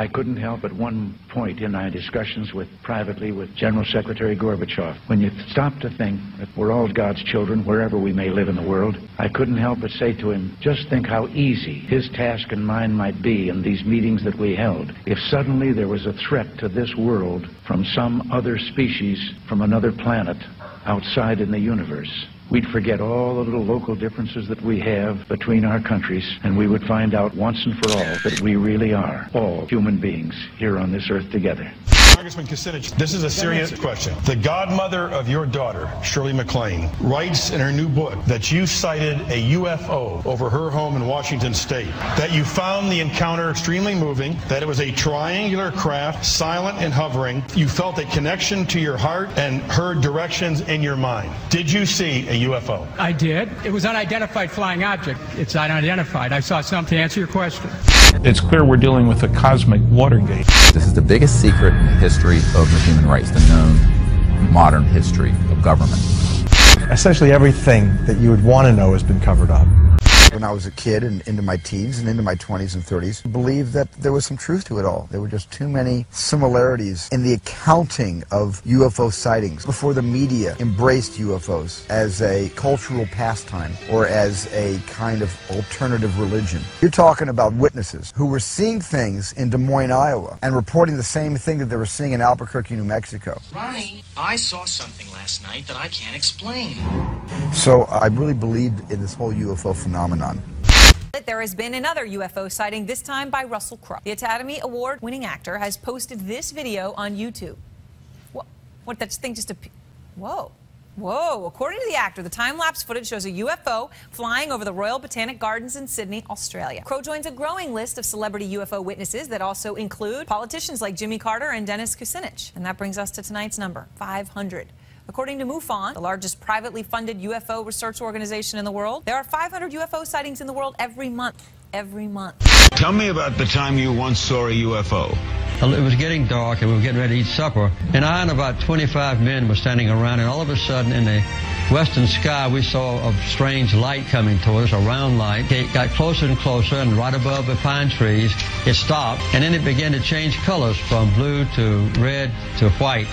I couldn't help at one point in my discussions privately with General Secretary Gorbachev, when you stop to think that we're all God's children wherever we may live in the world, I couldn't help but say to him, just think how easy his task and mine might be in these meetings that we held if suddenly there was a threat to this world from some other species from another planet outside in the universe. We'd forget all the little local differences that we have between our countries, and we would find out once and for all that we really are all human beings here on this earth together. Congressman Kucinich, this is a serious question. The godmother of your daughter, Shirley MacLaine, writes in her new book that you sighted a UFO over her home in Washington State, that you found the encounter extremely moving, that it was a triangular craft, silent and hovering. You felt a connection to your heart and heard directions in your mind. Did you see a UFO? I did. It was unidentified flying object. It's unidentified. I saw something. To answer your question. It's clear we're dealing with a cosmic Watergate. This is the biggest secret in the history of the human race, the known modern history of government. Essentially everything that you would want to know has been covered up. When I was a kid and into my teens and into my 20s and 30s, I believed that there was some truth to it all. There were just too many similarities in the accounting of UFO sightings before the media embraced UFOs as a cultural pastime or as a kind of alternative religion. You're talking about witnesses who were seeing things in Des Moines, Iowa, and reporting the same thing that they were seeing in Albuquerque, New Mexico. Ronnie, I saw something last night that I can't explain. So I really believed in this whole UFO phenomenon. There has been another UFO sighting, this time by Russell Crowe. The Academy Award-winning actor has posted this video on YouTube. What that thing just appeared? Whoa. Whoa. According to the actor, the time-lapse footage shows a UFO flying over the Royal Botanic Gardens in Sydney, Australia. Crowe joins a growing list of celebrity UFO witnesses that also include politicians like Jimmy Carter and Dennis Kucinich. And that brings us to tonight's number, 500. According to MUFON, the largest privately funded UFO research organization in the world, there are 500 UFO sightings in the world every month. Every month. Tell me about the time you once saw a UFO. It was getting dark and we were getting ready to eat supper, and I and about 25 men were standing around, and all of a sudden in the western sky we saw a strange light coming toward us, a round light. It got closer and closer, and right above the pine trees it stopped, and then it began to change colors from blue to red to white.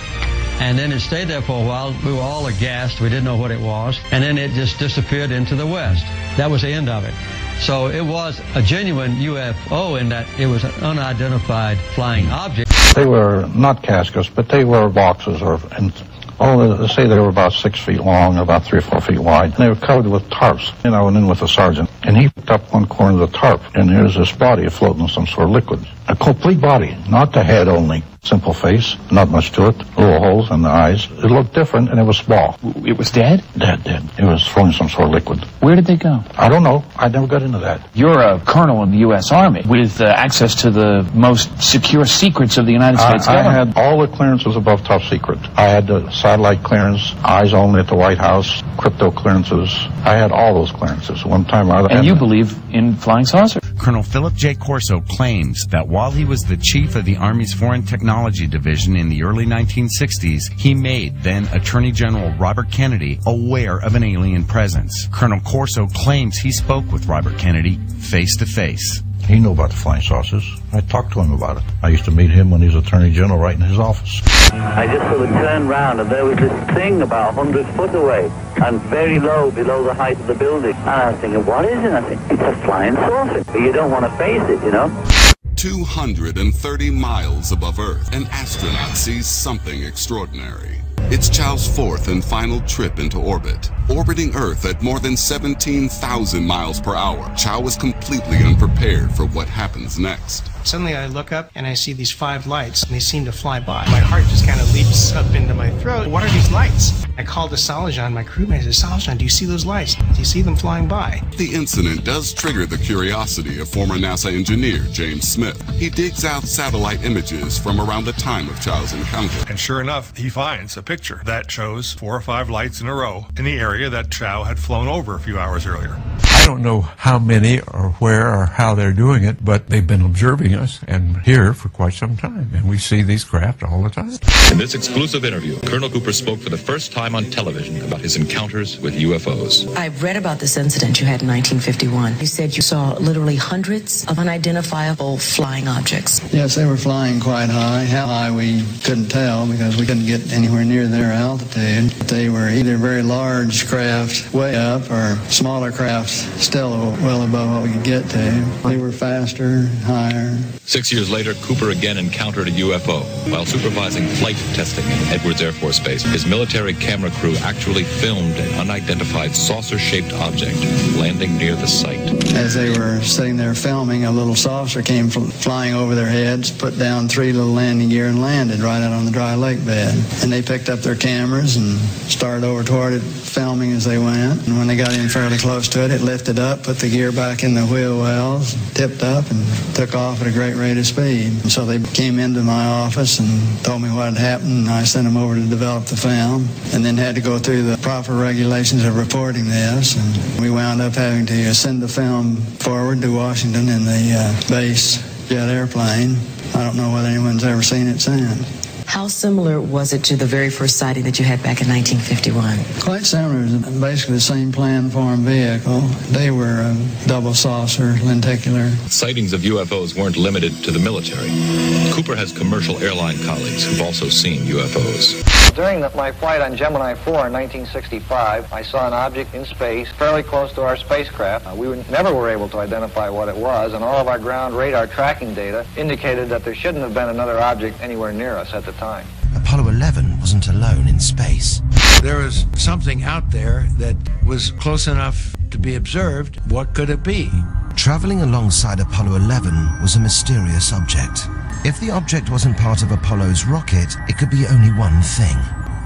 And then it stayed there for a while. We were all aghast. We didn't know what it was. And then it just disappeared into the west. That was the end of it. So it was a genuine UFO in that it was an unidentified flying object. They were not caskets, but they were boxes, they say they were about 6 feet long, about 3 or 4 feet wide. And they were covered with tarps. And I went in with a sergeant, and he picked up one corner of the tarp, and there's this body floating in some sort of liquid. A complete body, not the head only. Simple face, not much to it, little holes in the eyes. It looked different, and it was small. It was dead? Dead. It was floating some sort of liquid. Where did they go? I don't know. I never got into that. You're a colonel in the U.S. Army with access to the most secure secrets of the United States government. I had all the clearances above top secret. I had the satellite clearance, eyes only at the White House, crypto clearances. I had all those clearances. One time I... And you believe in flying saucers? Colonel Philip J. Corso claims that while he was the chief of the Army's Foreign Technology Division in the early 1960s, he made then Attorney General Robert Kennedy aware of an alien presence. Colonel Corso claims he spoke with Robert Kennedy face to face. He knew about the flying saucers. I talked to him about it. I used to meet him when he was Attorney General right in his office. I just sort of turned round and there was this thing about 100 foot away and very low below the height of the building. And I was thinking, what is it? I think it's a flying saucer. But you don't want to face it, you know. 230 miles above Earth, an astronaut sees something extraordinary. It's Chow's fourth and final trip into orbit. Orbiting Earth at more than 17,000 miles per hour, Chow is completely unprepared for what happens next. Suddenly I look up and I see these 5 lights and they seem to fly by. My heart just kind of leaps up into my throat. What are these lights? I called to Salajan, my crewmate. I said, Salajan, do you see those lights? Do you see them flying by? The incident does trigger the curiosity of former NASA engineer James Smith. He digs out satellite images from around the time of Chow's encounter. And sure enough, he finds a picture that shows 4 or 5 lights in a row in the area that Chow had flown over a few hours earlier. I don't know how many or where or how they're doing it, but they've been observing us and here for quite some time, and we see these craft all the time. In this exclusive interview, Colonel Cooper spoke for the first time on television about his encounters with UFOs. I've read about this incident you had in 1951. You said you saw literally hundreds of unidentifiable flying objects. Yes, they were flying quite high. How high we couldn't tell because we couldn't get anywhere near their altitude. They were either very large craft way up or smaller craft still well above what we could get to. They were faster, higher. 6 years later, Cooper again encountered a UFO. While supervising flight testing in Edwards Air Force Base, his military camera crew actually filmed an unidentified saucer-shaped object landing near the site. As they were sitting there filming, a little saucer came flying over their heads, put down 3 little landing gear and landed right out on the dry lake bed. And they picked up their cameras and started over toward it, filming as they went. And when they got in fairly close to it, it lifted up, put the gear back in the wheel wells, tipped up, and took off at a great rate of speed. And so they came into my office and told me what had happened, and I sent them over to develop the film, and then had to go through the proper regulations of reporting this. And we wound up having to send the film forward to Washington in the base jet airplane. I don't know whether anyone's ever seen it since. How similar was it to the very first sighting that you had back in 1951? Quite similar. It was basically the same plan-form vehicle. They were a double saucer, lenticular. Sightings of UFOs weren't limited to the military. Cooper has commercial airline colleagues who've also seen UFOs. During my flight on Gemini 4 in 1965, I saw an object in space fairly close to our spacecraft. We never were able to identify what it was, and all of our ground radar tracking data indicated that there shouldn't have been another object anywhere near us at the time. Apollo 11 wasn't alone in space. There was something out there that was close enough to be observed. What could it be? Traveling alongside Apollo 11 was a mysterious object. If the object wasn't part of Apollo's rocket, it could be only one thing: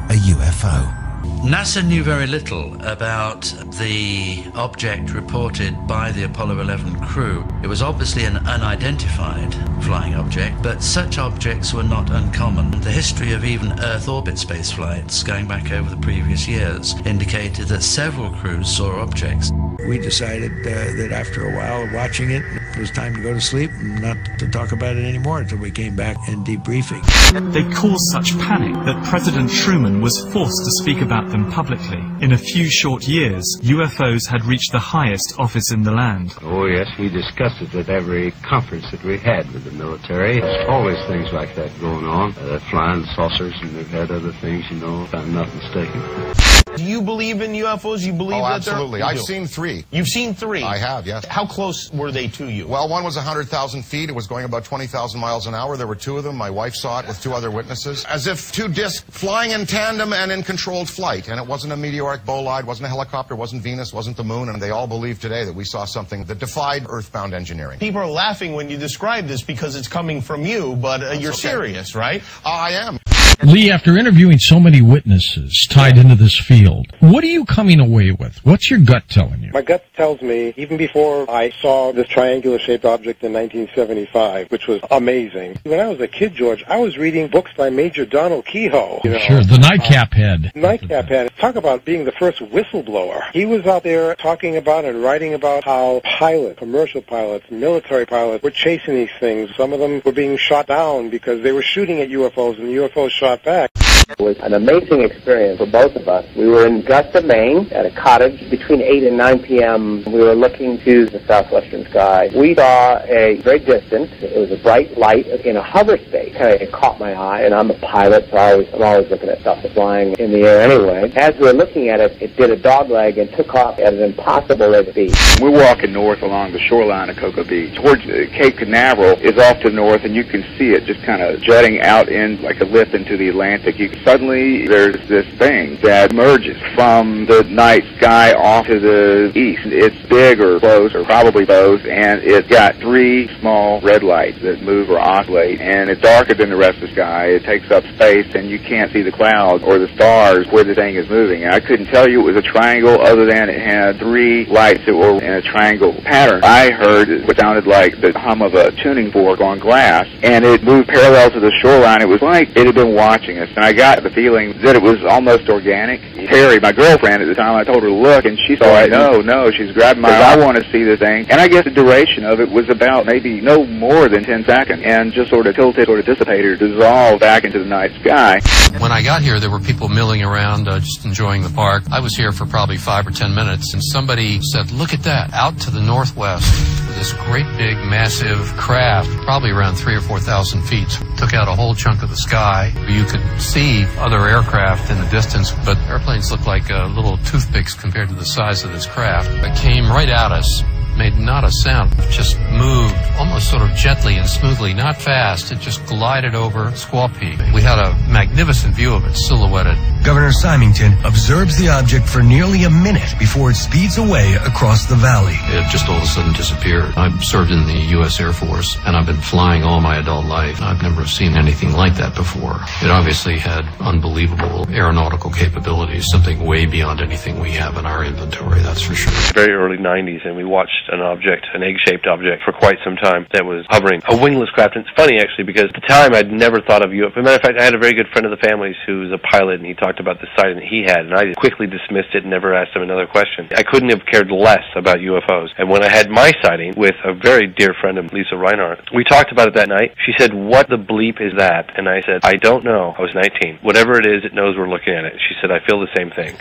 a UFO. NASA knew very little about the object reported by the Apollo 11 crew. It was obviously an unidentified flying object, but such objects were not uncommon. The history of even Earth orbit space flights, going back over the previous years, indicated that several crews saw objects. We decided that after a while of watching it, it was time to go to sleep and not to talk about it anymore until we came back in debriefing. They caused such panic that President Truman was forced to speak about them publicly. In a few short years, UFOs had reached the highest office in the land. Oh yes, we discussed it at every conference that we had with the military. There's always things like that going on. Flying saucers, and they've had other things, you know, if I'm not mistaken. Do you believe in UFOs? You believe that absolutely. I've seen 3. You've seen 3? I have, yes. How close were they to you? Well, one was 100,000 feet. It was going about 20,000 miles an hour. There were 2 of them. My wife saw it with 2 other witnesses. As if 2 discs flying in tandem and in controlled flight. And it wasn't a meteoric bolide, wasn't a helicopter, wasn't Venus, wasn't the moon. And they all believe today that we saw something that defied earthbound engineering. People are laughing when you describe this because it's coming from you, but you're serious, right? I am. Lee, after interviewing so many witnesses tied into this field, what are you coming away with? What's your gut telling you? My gut tells me, even before I saw this triangular-shaped object in 1975, which was amazing. When I was a kid, George, I was reading books by Major Donald Kehoe. You know, sure, the Nightcap Head. Nightcap Head. Talk about being the first whistleblower. He was out there talking about and writing about how pilots, commercial pilots, military pilots, were chasing these things. Some of them were being shot down because they were shooting at UFOs, and the UFOs shot back. It was an amazing experience for both of us. We were in Augusta, Maine, at a cottage between 8 and 9 p.m. We were looking to the southwestern sky. We saw a very distant, it was a bright light in a hover space. It caught my eye, and I'm a pilot, so I'm always looking at stuff that's flying in the air anyway. As we were looking at it, it did a dogleg and took off at an impossible rate of speed. We're walking north along the shoreline of Cocoa Beach. Towards Cape Canaveral is off to the north, and you can see it just kind of jutting out in like a lip into the Atlantic. Suddenly, there's this thing that emerges from the night sky off to the east. It's big or close, or probably both, and it's got 3 small red lights that move or oscillate, and it's darker than the rest of the sky. It takes up space, and you can't see the clouds or the stars where the thing is moving. And I couldn't tell you it was a triangle other than it had 3 lights that were in a triangle pattern. I heard what sounded like the hum of a tuning fork on glass, and it moved parallel to the shoreline. It was like it had been watching us, and I got got the feeling that it was almost organic. Terry, my girlfriend at the time, I told her to look, and she thought, no, she's grabbing my eye. I want to see the thing. And I guess the duration of it was about maybe no more than 10 seconds, and just sort of tilted, sort of dissipated, dissolved back into the night sky. When I got here, there were people milling around, just enjoying the park. I was here for probably 5 or 10 minutes, and somebody said, look at that, out to the northwest, this great big massive craft, probably around 3,000 or 4,000 feet, took out a whole chunk of the sky. You could see other aircraft in the distance, but airplanes looked like little toothpicks compared to the size of this craft. It came right at us, made not a sound, just moved almost sort of gently and smoothly, not fast. It just glided over Squaw Peak. We had a magnificent view of it silhouetted. Governor Symington observes the object for nearly a minute before it speeds away across the valley. It just all of a sudden disappeared. I've served in the U.S. Air Force, and I've been flying all my adult life. I've never seen anything like that before. It obviously had unbelievable aeronautical capabilities, something way beyond anything we have in our inventory, that's for sure. Very early 90s, and we watched an object, an egg-shaped object, for quite some time that was hovering. A wingless craft. And it's funny, actually, because at the time I'd never thought of UFO. As a matter of fact, I had a very good friend of the family's who was a pilot, and he talked about the sighting that he had, and I quickly dismissed it and never asked him another question. I couldn't have cared less about UFOs. And when I had my sighting with a very dear friend of Lisa Reinhardt, we talked about it that night. She said, what the bleep is that? And I said, I don't know. I was 19. Whatever it is, it knows we're looking at it. She said, I feel the same thing.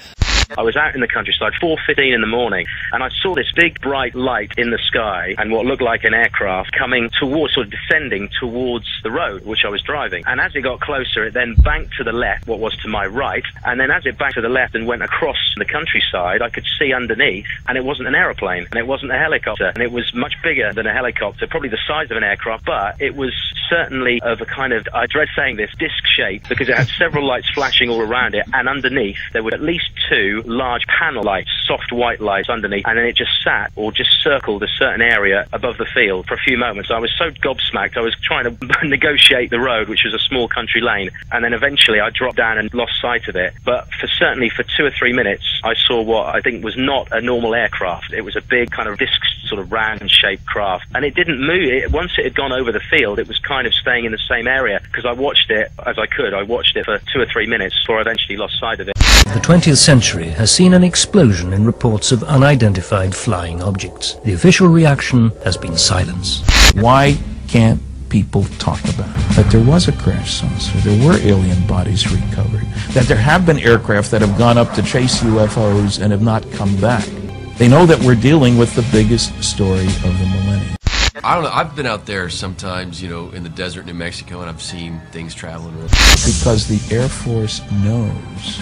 I was out in the countryside, 4:15 in the morning, and I saw this big bright light in the sky and what looked like an aircraft coming towards, sort of descending towards the road which I was driving. And as it got closer, it then banked to the left, what was to my right, and then as it banked to the left and went across the countryside, I could see underneath, and it wasn't an aeroplane, and it wasn't a helicopter, and it was much bigger than a helicopter, probably the size of an aircraft, but it was certainly of a kind of, I dread saying this, disc shape, because it had several lights flashing all around it, and underneath there were at least 2 large panel lights, soft white lights underneath, and then it just sat or just circled a certain area above the field for a few moments. I was so gobsmacked, I was trying to negotiate the road, which was a small country lane, and then eventually I dropped down and lost sight of it. But certainly for 2 or 3 minutes, I saw what I think was not a normal aircraft. It was a big kind of disc sort of round-shaped craft, and it didn't move. Once it had gone over the field, it was kind of staying in the same area, because I watched it as I could. I watched it for 2 or 3 minutes before I eventually lost sight of it. The 20th century has seen an explosion in reports of unidentified flying objects. The official reaction has been silence. Why can't people talk about it? That there was a crash saucer, there were alien bodies recovered, that there have been aircraft that have gone up to chase UFOs and have not come back. They know that we're dealing with the biggest story of the millennium. I don't know, I've been out there sometimes, you know, in the desert in New Mexico, and I've seen things traveling with it. Because the Air Force knows.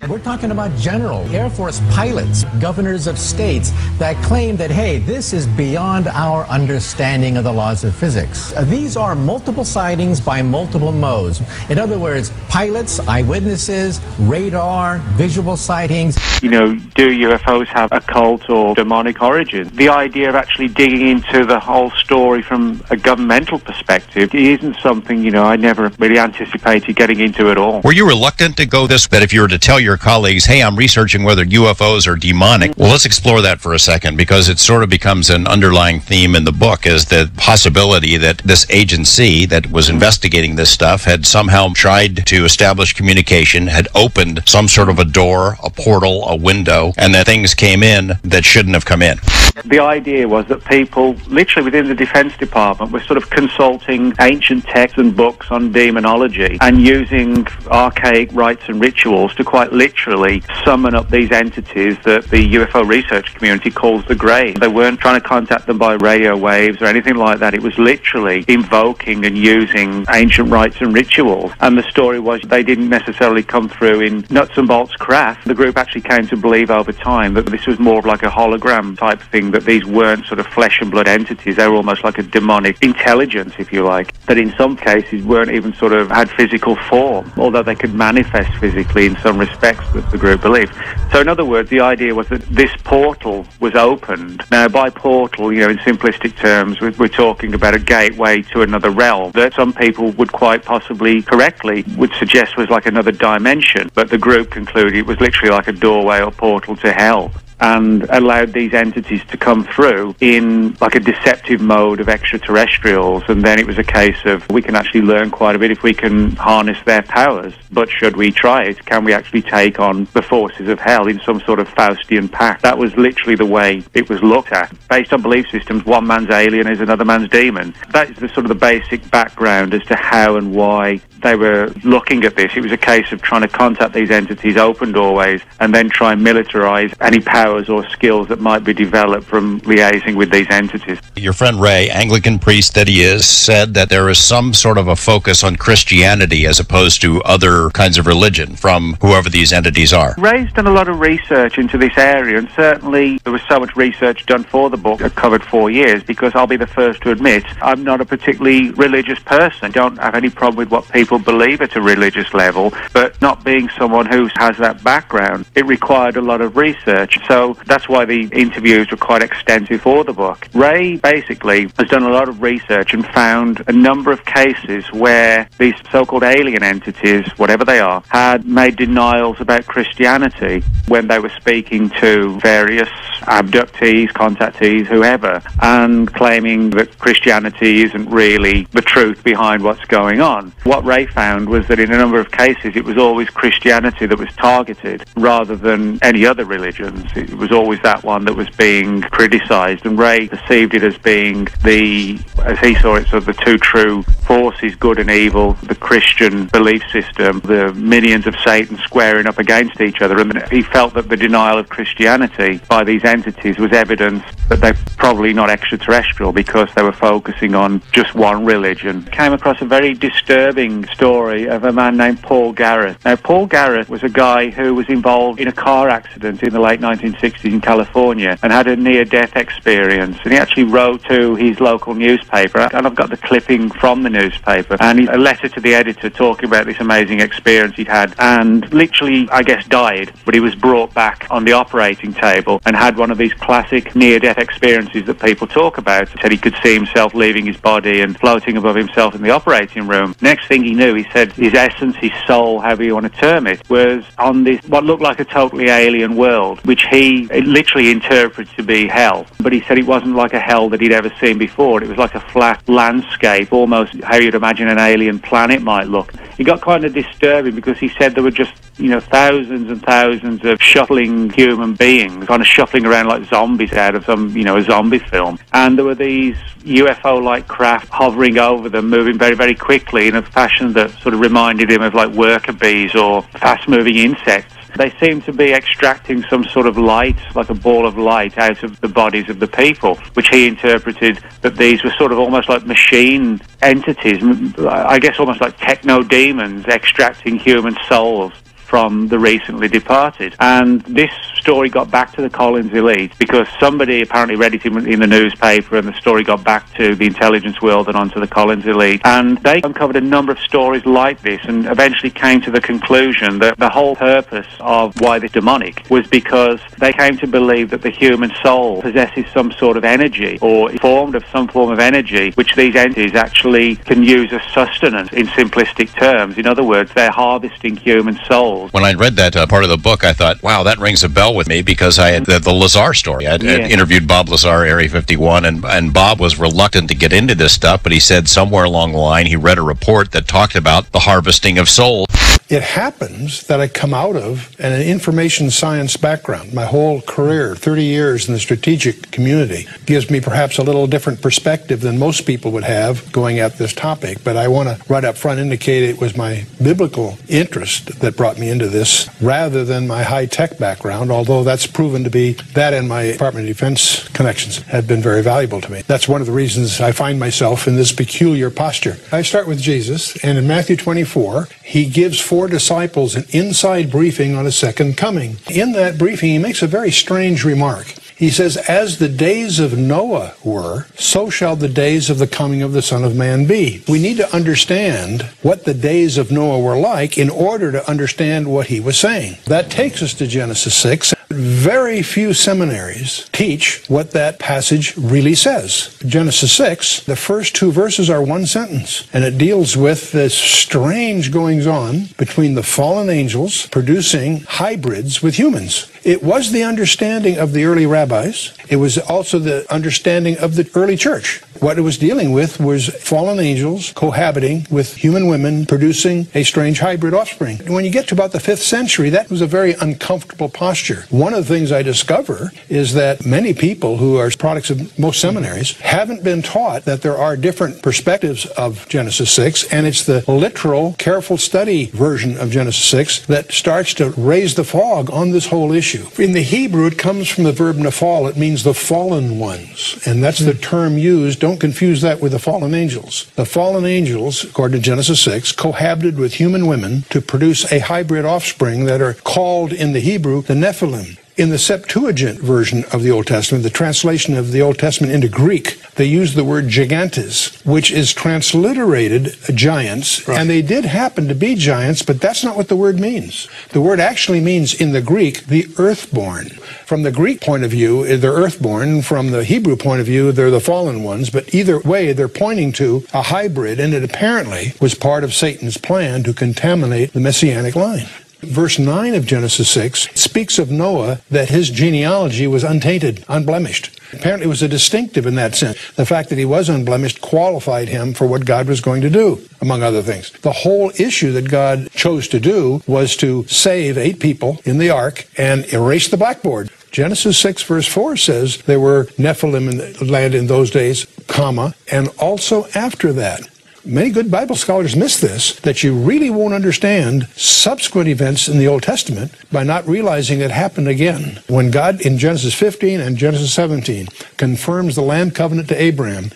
We're talking about general Air Force pilots, governors of states that claim that, hey, this is beyond our understanding of the laws of physics. These are multiple sightings by multiple modes. In other words, pilots, eyewitnesses, radar, visual sightings. You know, do UFOs have a cult or demonic origin? The idea of actually digging into the whole story from a governmental perspective isn't something, you know, I never really anticipated getting into at all. Were you reluctant to go this, that if you were to tell your colleagues, hey, I'm researching whether UFOs are demonic? Well, let's explore that for a second, because it sort of becomes an underlying theme in the book, is the possibility that this agency that was investigating this stuff had somehow tried to establish communication, had opened some sort of a door, a portal, a window, and that things came in that shouldn't have come in. The idea was that people, literally within the Defense Department, were sort of consulting ancient texts and books on demonology and using archaic rites and rituals to quite literally summon up these entities that the UFO research community calls the Greys. They weren't trying to contact them by radio waves or anything like that. It was literally invoking and using ancient rites and rituals. And the story was they didn't necessarily come through in nuts and bolts craft. The group actually came to believe over time that this was more of like a hologram type thing, that these weren't sort of flesh and blood entities. They were almost like a demonic intelligence, if you like, that in some cases weren't even sort of had physical form, although they could manifest physically in some respects, that the group believed. So in other words, the idea was that this portal was opened. Now, by portal, you know, in simplistic terms, we're talking about a gateway to another realm that some people would quite possibly correctly would suggest was like another dimension, but the group concluded it was literally like a doorway or portal to hell, and allowed these entities to come through in like a deceptive mode of extraterrestrials, and then it was a case of we can actually learn quite a bit if we can harness their powers. But should we try it? Can we actually take on the forces of hell in some sort of Faustian pact? That was literally the way it was looked at. Based on belief systems, one man's alien is another man's demon. That is the sort of the basic background as to how and why they were looking at this. It was a case of trying to contact these entities, open doorways, and then try and militarize any powers or skills that might be developed from liaising with these entities. Your friend Ray, Anglican priest that he is, said that there is some sort of a focus on Christianity as opposed to other kinds of religion from whoever these entities are. Ray's done a lot of research into this area, and certainly there was so much research done for the book. It covered 4 years, because I'll be the first to admit I'm not a particularly religious person. I don't have any problem with what people believe at a religious level, but not being someone who has that background, it required a lot of research. So that's why the interviews were quite extensive for the book. Ray basically has done a lot of research and found a number of cases where these so-called alien entities, whatever they are, had made denials about Christianity when they were speaking to various abductees, contactees, whoever, and claiming that Christianity isn't really the truth behind what's going on. What Ray found was that in a number of cases it was always Christianity that was targeted rather than any other religions. It was always that one that was being criticized, and Ray perceived it as being the, as he saw it, sort of the two true forces, good and evil, the Christian belief system, the minions of Satan squaring up against each other, and he felt that the denial of Christianity by these entities was evidence that they're probably not extraterrestrial because they were focusing on just one religion. Came across a very disturbing story of a man named Paul Gareth. Now, Paul Gareth was a guy who was involved in a car accident in the late 1960s in California and had a near-death experience, and he actually wrote to his local newspaper, and I've got the clipping from the newspaper, and a letter to the editor talking about this amazing experience he'd had, and literally, I guess, died, but he was brought back on the operating table and had one of these classic near-death experiences that people talk about. He said he could see himself leaving his body and floating above himself in the operating room. Next thing he knew, he said his essence, his soul, however you want to term it, was on this, what looked like a totally alien world, which he literally interpreted to be hell. But he said it wasn't like a hell that he'd ever seen before. It was like a flat landscape, almost how you'd imagine an alien planet might look. It got kind of disturbing because he said there were just, thousands and thousands of shuffling human beings, kind of shuffling around like zombies out of some, a zombie film. And there were these UFO-like craft hovering over them, moving very, very quickly in a fashion that sort of reminded him of like worker bees or fast-moving insects. They seemed to be extracting some sort of light, like a ball of light, out of the bodies of the people, which he interpreted that these were sort of almost like machine entities, I guess almost like techno-demons extracting human souls from the recently departed. And this story got back to the Collins elite because somebody apparently read it in the newspaper, and the story got back to the intelligence world and onto the Collins elite. And they uncovered a number of stories like this and eventually came to the conclusion that the whole purpose of why this demonic was because they came to believe that the human soul possesses some sort of energy or is formed of some form of energy which these entities actually can use as sustenance in simplistic terms. In other words, they're harvesting human souls. When I read that part of the book, I thought, wow, that rings a bell with me because I had the Lazar story. I had interviewed Bob Lazar, Area 51, and Bob was reluctant to get into this stuff, but he said somewhere along the line he read a report that talked about the harvesting of souls. It happens that I come out of an information science background. My whole career, 30 years in the strategic community, gives me perhaps a little different perspective than most people would have going at this topic. But I want to right up front indicate it was my biblical interest that brought me into this rather than my high-tech background, although that's proven to be, that and my Department of Defense connections have been very valuable to me. That's one of the reasons I find myself in this peculiar posture. I start with Jesus, and in Matthew 24, he gives 4 disciples an inside briefing on his second coming. In that briefing, he makes a very strange remark. He says, as the days of Noah were, so shall the days of the coming of the Son of Man be. We need to understand what the days of Noah were like in order to understand what he was saying. That takes us to Genesis 6. Very few seminaries teach what that passage really says. Genesis 6, the first 2 verses are one sentence, and it deals with this strange goings-on between the fallen angels producing hybrids with humans. It was the understanding of the early rabbis. It was also the understanding of the early church. What it was dealing with was fallen angels cohabiting with human women, producing a strange hybrid offspring. When you get to about the 5th century, that was a very uncomfortable posture. One of the things I discover is that many people who are products of most seminaries haven't been taught that there are different perspectives of Genesis 6, and it's the literal, careful study version of Genesis 6 that starts to raise the fog on this whole issue. In the Hebrew, it comes from the verb nafal. It means the fallen ones, and that's the term used. Don't confuse that with the fallen angels. The fallen angels, according to Genesis 6, cohabited with human women to produce a hybrid offspring that are called in the Hebrew the Nephilim. In the Septuagint version of the Old Testament, the translation of the Old Testament into Greek, they use the word gigantes, which is transliterated giants, and they did happen to be giants, but that's not what the word means. The word actually means, in the Greek, the earthborn. From the Greek point of view, they're earthborn. From the Hebrew point of view, they're the fallen ones, but either way, they're pointing to a hybrid, and it apparently was part of Satan's plan to contaminate the Messianic line. Verse 9 of Genesis 6 speaks of Noah that his genealogy was untainted, unblemished. Apparently it was a distinctive in that sense. The fact that he was unblemished qualified him for what God was going to do, among other things. The whole issue that God chose to do was to save 8 people in the ark and erase the blackboard. Genesis 6 verse 4 says there were Nephilim in the land in those days, comma, and also after that. Many good Bible scholars miss this, that you really won't understand subsequent events in the Old Testament by not realizing it happened again. When God, in Genesis 15 and Genesis 17, confirms the land covenant to Abraham,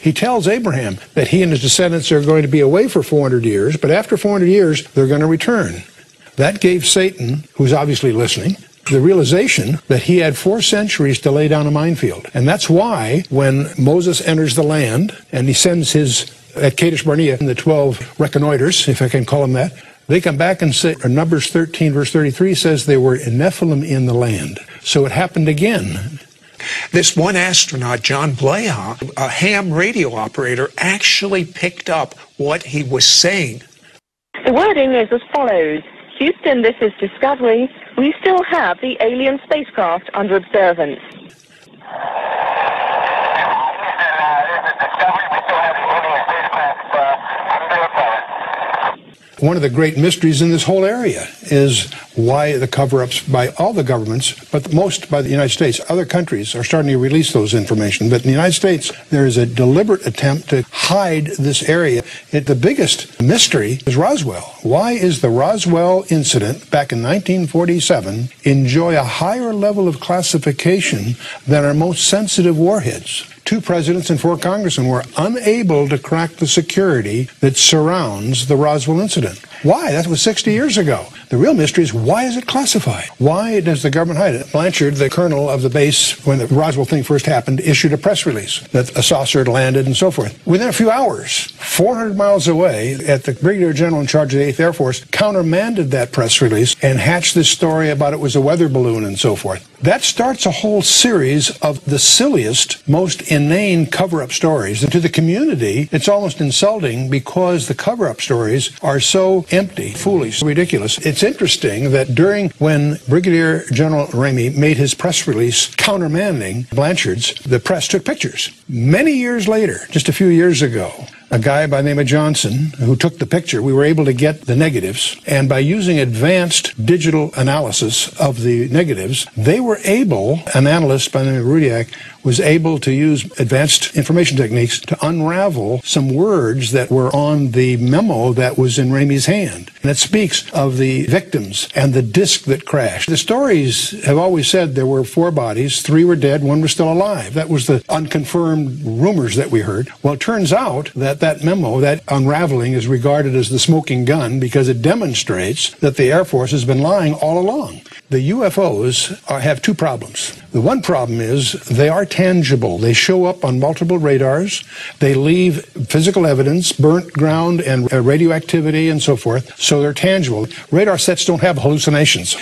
he tells Abraham that he and his descendants are going to be away for 400 years, but after 400 years, they're going to return. That gave Satan, who's obviously listening, the realization that he had 4 centuries to lay down a minefield. And that's why when Moses enters the land and he sends his at Kadesh Barnea, the 12 reconnoiters, if I can call them that, they come back and say, Numbers 13, verse 33 says they were Nephilim in the land. So it happened again. This one astronaut, John Blaha, a ham radio operator, actually picked up what he was saying. The wording is as follows. Houston, this is Discovery. We still have the alien spacecraft under observance. One of the great mysteries in this whole area is why the cover-ups by all the governments, but most by the United States. Other countries are starting to release those information, but in the United States, there is a deliberate attempt to hide this area. The biggest mystery is Roswell. Why is the Roswell incident back in 1947 enjoy a higher level of classification than our most sensitive warheads? 2 presidents and 4 congressmen were unable to crack the security that surrounds the Roswell incident. Why? That was 60 years ago. The real mystery is, why is it classified? Why does the government hide it? Blanchard, the colonel of the base, when the Roswell thing first happened, issued a press release that a saucer had landed and so forth. Within a few hours, 400 miles away, at the brigadier general in charge of the 8th Air Force, countermanded that press release and hatched this story about it was a weather balloon and so forth. That starts a whole series of the silliest, most inane cover-up stories. And to the community, it's almost insulting because the cover-up stories are so empty, foolish, ridiculous. It's interesting that when Brigadier General Ramey made his press release countermanding Blanchard's, the press took pictures. Many years later, just a few years ago, a guy by the name of Johnson, who took the picture, we were able to get the negatives, and by using advanced digital analysis of the negatives, they were able, an analyst by the name of Rudiak, was able to use advanced information techniques to unravel some words that were on the memo that was in Ramey's hand. And it speaks of the victims and the disc that crashed. The stories have always said there were 4 bodies, 3 were dead, 1 was still alive. That was the unconfirmed rumors that we heard. Well, it turns out that memo, that unraveling, is regarded as the smoking gun because it demonstrates that the Air Force has been lying all along. The UFOs have 2 problems. The one problem is they are tangible. They show up on multiple radars. They leave physical evidence, burnt ground and radioactivity and so forth, so they're tangible. Radar sets don't have hallucinations.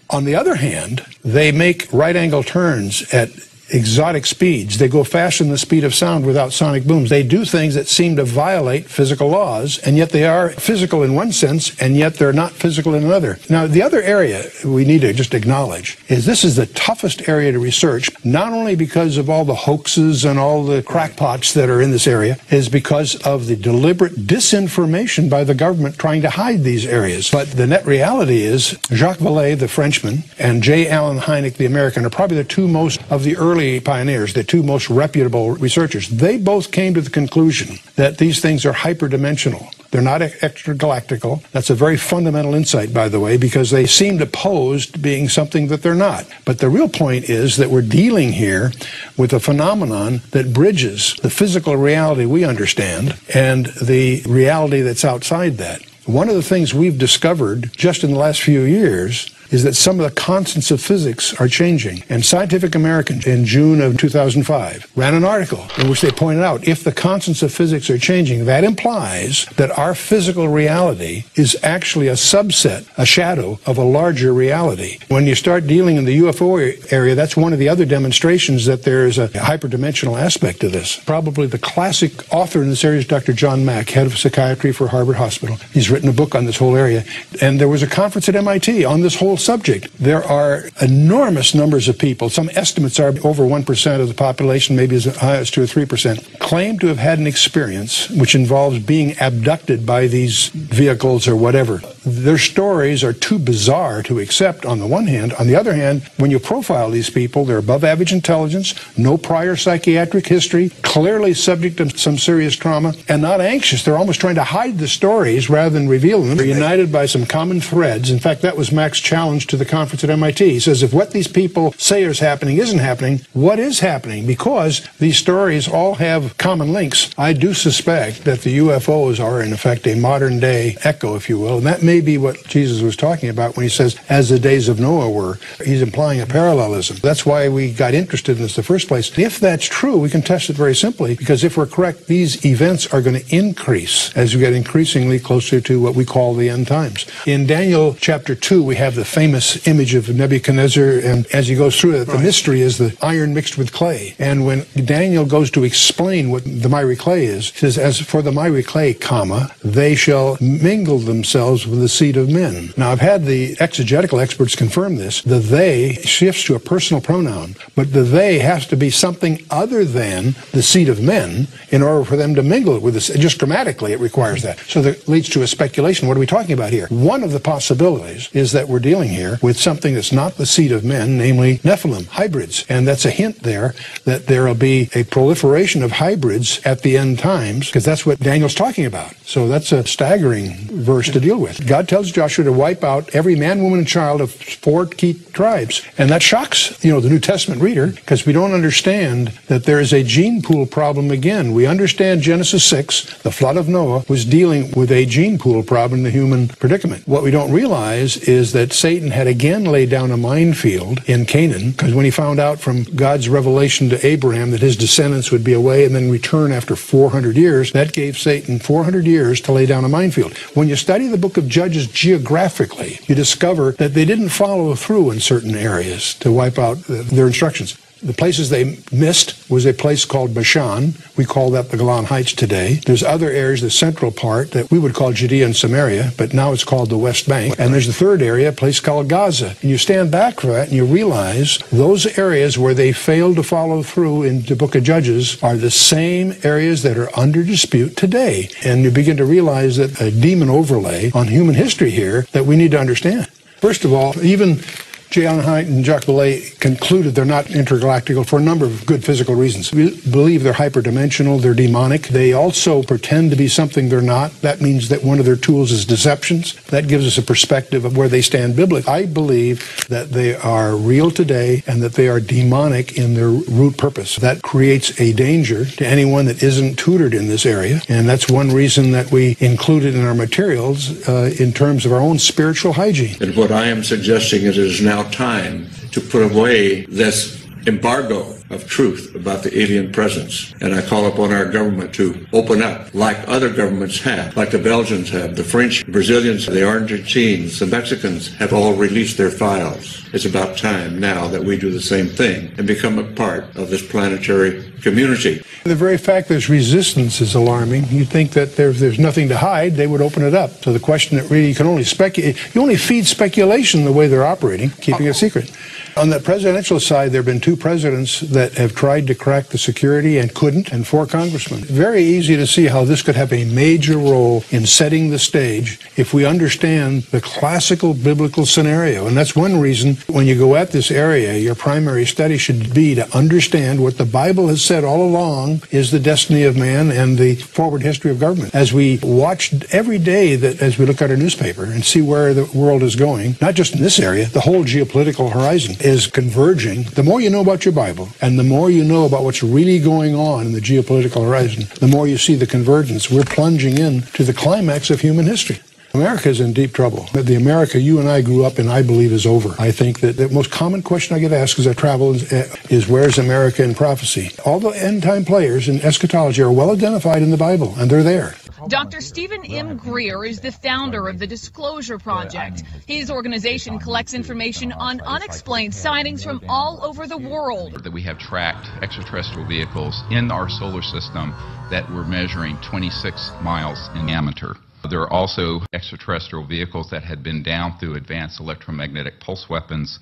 On the other hand, they make right-angle turns at exotic speeds. They go faster than the speed of sound without sonic booms. They do things that seem to violate physical laws, and yet they are physical in one sense, and yet they're not physical in another. Now, the other area we need to just acknowledge is this is the toughest area to research, not only because of all the hoaxes and all the crackpots that are in this area, is because of the deliberate disinformation by the government trying to hide these areas. But the net reality is Jacques Vallée, the Frenchman, and J. Allen Hynek, the American, are probably the two most of the early pioneers, the two most reputable researchers. They both came to the conclusion that these things are hyperdimensional. They're not extragalactical. That's a very fundamental insight, by the way, because they seem to pose to being something that they're not. But the real point is that we're dealing here with a phenomenon that bridges the physical reality we understand and the reality that's outside that. One of the things we've discovered just in the last few years is that some of the constants of physics are changing. And Scientific American, in June of 2005, ran an article in which they pointed out if the constants of physics are changing, that implies that our physical reality is actually a subset, a shadow of a larger reality. When you start dealing in the UFO area, that's one of the other demonstrations that there is a hyperdimensional aspect to this. Probably the classic author in this area is Dr. John Mack, head of psychiatry for Harvard Hospital. He's written a book on this whole area. And there was a conference at MIT on this whole subject. There are enormous numbers of people, some estimates are over 1% of the population, maybe as high as 2 or 3%, claim to have had an experience which involves being abducted by these vehicles or whatever. Their stories are too bizarre to accept on the one hand. On the other hand, when you profile these people, they're above average intelligence, no prior psychiatric history, clearly subject to some serious trauma, and not anxious. They're almost trying to hide the stories rather than reveal them. They're united by some common threads. In fact, that was Mac's challenge to the conference at MIT. He says, if what these people say is happening isn't happening, what is happening? Because these stories all have common links. I do suspect that the UFOs are, in effect, a modern-day echo, if you will, and that may be what Jesus was talking about when he says, as the days of Noah were. He's implying a parallelism. That's why we got interested in this in the first place. If that's true, we can test it very simply, because if we're correct, these events are going to increase as we get increasingly closer to what we call the end times. In Daniel chapter 2, we have the famous image of Nebuchadnezzar, and as he goes through it, the mystery is the iron mixed with clay. And when Daniel goes to explain what the miry clay is, he says, as for the miry clay, comma, they shall mingle themselves with the seed of men. Now, I've had the exegetical experts confirm this. The they shifts to a personal pronoun, but the they has to be something other than the seed of men in order for them to mingle it with this. Just grammatically, it requires that. So that leads to a speculation. What are we talking about here? One of the possibilities is that we're dealing here with something that's not the seed of men, namely Nephilim, hybrids. And that's a hint there that there will be a proliferation of hybrids at the end times, because that's what Daniel's talking about. So that's a staggering verse to deal with. God tells Joshua to wipe out every man, woman, and child of 4 key tribes. And that shocks, the New Testament reader, because we don't understand that there is a gene pool problem again. We understand Genesis 6, the flood of Noah, was dealing with a gene pool problem in the human predicament. What we don't realize is that Satan had again laid down a minefield in Canaan, because when he found out from God's revelation to Abraham that his descendants would be away and then return after 400 years, that gave Satan 400 years to lay down a minefield. When you study the book of Judges geographically, you discover that they didn't follow through in certain areas to wipe out their instructions. The places they missed was a place called Bashan. We call that the Golan Heights today. There's other areas, the central part, that we would call Judea and Samaria, but now it's called the West Bank. And there's the third area, a place called Gaza. And you stand back from that and you realize those areas where they failed to follow through in the book of Judges are the same areas that are under dispute today. And you begin to realize that a demon overlay on human history here that we need to understand. First of all, even J. Allen Hynek and Jacques Vallée concluded they're not intergalactical for a number of good physical reasons. We believe they're hyperdimensional, they're demonic. They also pretend to be something they're not. That means that one of their tools is deceptions. That gives us a perspective of where they stand biblically. I believe that they are real today and that they are demonic in their root purpose. That creates a danger to anyone that isn't tutored in this area, and that's one reason that we include it in our materials in terms of our own spiritual hygiene. And what I am suggesting is it is now time to put away this embargo of truth about the alien presence. And I call upon our government to open up like other governments have, like the Belgians have, the French, the Brazilians, the Argentines, the Mexicans have all released their files. It's about time now that we do the same thing and become a part of this planetary community. The very fact there's resistance is alarming. You'd think that there's nothing to hide, they would open it up. So the question that really you can only speculate, you only feed speculation the way they're operating, keeping it secret. On the presidential side, there have been 2 presidents that have tried to crack the security and couldn't, and 4 congressmen. Very easy to see how this could have a major role in setting the stage if we understand the classical biblical scenario. And that's one reason when you go at this area, your primary study should be to understand what the Bible has said all along is the destiny of man and the forward history of government. As we watch every day, that as we look at our newspaper and see where the world is going, not just in this area, the whole geopolitical horizon is converging. The more you know about your Bible and the more you know about what's really going on in the geopolitical horizon, the more you see the convergence. We're plunging into the climax of human history. America is in deep trouble. The America you and I grew up in, I believe, is over. I think that the most common question I get asked as I travel is where's America in prophecy? All the end-time players in eschatology are well identified in the Bible, and they're there. Dr. Stephen M. Greer is the founder of the Disclosure Project. His organization collects information on unexplained sightings from all over the world. That we have tracked extraterrestrial vehicles in our solar system that were measuring 26 miles in diameter. There are also extraterrestrial vehicles that had been down through advanced electromagnetic pulse weapons,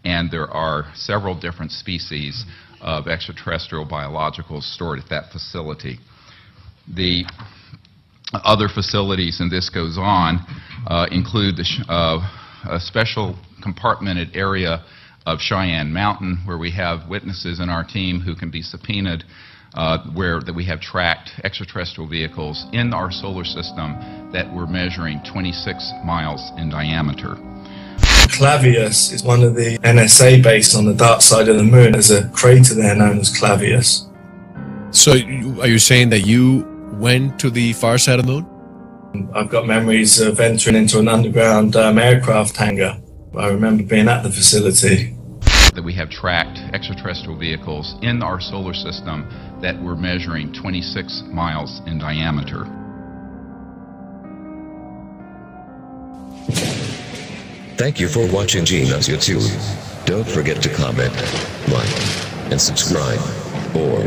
and there are several different species of extraterrestrial biologicals stored at that facility. The other facilities, and this goes on, include a special compartmented area of Cheyenne Mountain, where we have witnesses in our team who can be subpoenaed, where we have tracked extraterrestrial vehicles in our solar system that were measuring 26 miles in diameter. Clavius is one of the NSA bases on the dark side of the moon. There's a crater there known as Clavius. So are you saying that you went to the far side of the moon? I've got memories of entering into an underground aircraft hangar. I remember being at the facility. That we have tracked extraterrestrial vehicles in our solar system that were measuring 26 miles in diameter. Thank you for watching Gene on YouTube. Don't forget to comment, like, and subscribe, or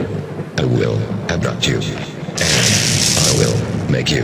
I will abduct you, and I will make you.